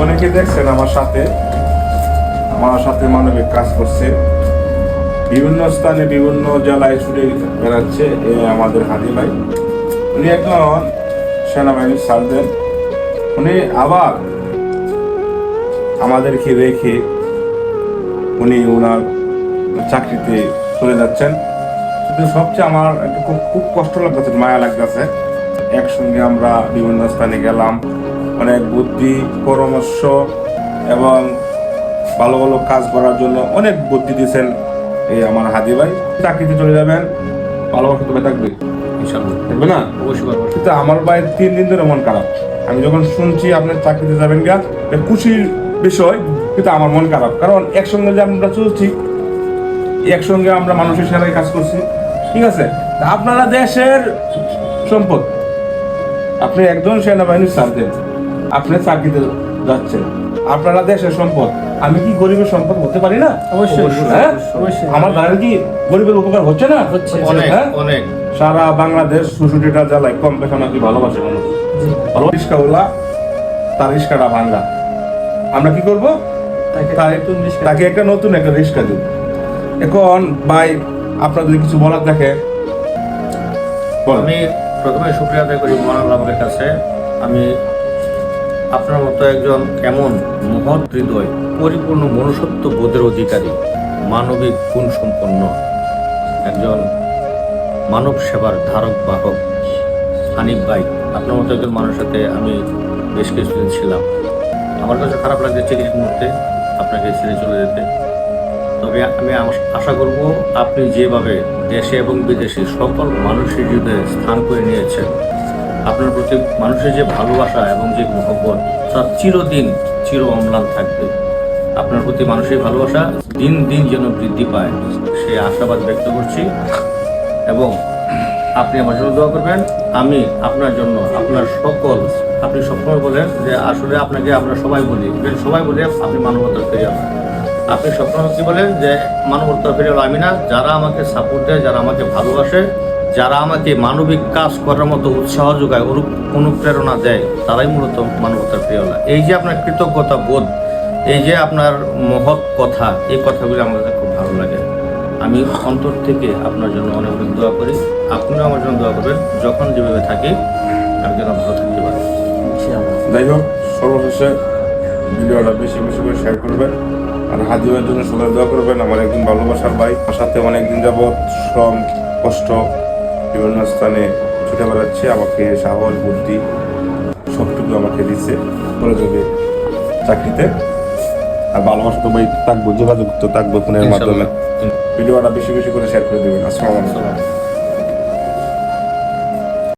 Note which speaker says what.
Speaker 1: অনেকে দেখছেন আমার সাথে মানবিক কাজ করছে, বিভিন্ন স্থানে বিভিন্ন জেলায় ছুটে বেড়াচ্ছে। আমাদের হাদি ভাই, উনি একজন সেনাবাহিনীর সার্জেন্ট। উনি আবার আমাদেরকে রেখে উনি ওনার চাকরিতে চলে যাচ্ছেন। কিন্তু সবচেয়ে আমার একটু খুব কষ্ট লাগতেছে, মায়া লাগতেছে। একসঙ্গে আমরা বিভিন্ন স্থানে গেলাম, অনেক বুদ্ধি পরামর্শ এবং ভালো ভালো কাজ করার জন্য অনেক বুদ্ধি দিয়েছেন এই আমার হাদি ভাই। চাকরিতে চলে যাবেন, ভালোবাসা তবে থাকবে থাকবে না অবশ্যই। কিন্তু আমার ভাই 3 দিন ধরে মন খারাপ। আমি যখন শুনছি আপনার চাকরিতে যাবেন গা, খুশির বিষয়, কিন্তু আমার মন খারাপ। কারণ একসঙ্গে যে আমরা চলছি, একসঙ্গে আমরা মানুষের সেবায় কাজ করছি, ঠিক আছে। আপনারা দেশের সম্পদ, আপনি একজন সেনাবাহিনীর সার্জেন্ট, আপনি চাকরিতে যাচ্ছেন, আপনারা দেশের সম্পদ। আমি কি গরিবের সম্পদ হতে পারি না? অবশ্যই। হ্যাঁ, আমার দ্বারা কি গরিবের উপকার হচ্ছে না? অনেক। সারা বাংলাদেশ 64টা জেলায় কম বেশি নাকি ভালোবাসে মানুষ। রিস্কাওয়ালা, তার রিস্কাটা ভাঙ্গা, আমরা কি করবো? তাকে একটা নতুন একটা রিস্কা দিব। এখন ভাই, আপনার যদি কিছু বলার থাকে।
Speaker 2: আমি প্রথমে শুকরিয়া আদায় করি মহান আল্লাহর কাছে। আমি আপনার মতো একজন এমন মহৎ হৃদয়, পরিপূর্ণ মনুষ্যত্ব বোধের অধিকারী, মানবিক গুণ সম্পন্ন একজন মানব সেবার ধারক বাহক হানিফ ভাই, আপনার মতো একজন মানুষের সাথে আমি বেশ কিছুদিন ছিলাম। আমার কাছে খারাপ লাগছে এই মুহূর্তে আপনাকে ছেড়ে চলে যেতে। তবে আমি আশা করব আপনি যেভাবে দেশে এবং বিদেশে সকল মানুষের হৃদয়ে স্থান করে নিয়েছেন, আপনার প্রতি মানুষের যে ভালোবাসা এবং যে মহব্বত, তা চিরদিন চির অম্লান থাকবে। আপনার প্রতি মানুষের ভালোবাসা দিন দিন যেন বৃদ্ধি পায়, সেই আশাবাদ ব্যক্ত করছি। এবং আপনি আমার জন্য দোয়া করবেন। আমি আপনার জন্য, আপনার সকল, আপনি সবসময় বলেন যে আসলে আপনাকে আমরা সবাই বলি আপনি মানবতার ফিরে আসেন। আপনি সবসময় কি বলেন যে মানবতার ফিরে আমি না, যারা আমাকে সাপোর্ট দেয়, যারা আমাকে ভালোবাসে, যারা আমাকে মানবিক কাজ করার মতো উৎসাহ যোগায়, অনুপ্রেরণা দেয়, তারাই মূলত মানবতার প্রিয়লা। এই যে আপনার কৃতজ্ঞতা বোধ, এই যে আপনার মহৎ কথা, এই কথাগুলি আমার কাছে খুব ভালো লাগে। আমি অন্তর থেকে আপনার জন্য অনেক অনেক দোয়া করি। আপনিও আমার জন্য দোয়া করবেন, যখন যেভাবে থাকি আমি যেন ভালো থাকতে পারি।
Speaker 1: যাই হোক, সর্বশেষে ভিডিওটা বেশি বেশি করে শেয়ার করবেন, আর হাদি ভাইয়ের জন্য সবাই দোয়া করবেন। আমার একদিন ভালোবাসার ভাই, আমার সাথে অনেকদিন যাবৎ শ্রম কষ্ট বিভিন্ন স্থানে ছুটে বেড়াচ্ছে, আমাকে সাহস বুদ্ধি সবটুকু আমাকে দিচ্ছে, চলে যাবে চাকরিতে। আর ভালোবাসা তো ভাই থাকবো, যোগাযোগ তো থাকবো ফোনের মাধ্যমে। ভিডিওটা বেশি বেশি করে শেয়ার করে দেবেন। আসসালামু আলাইকুম।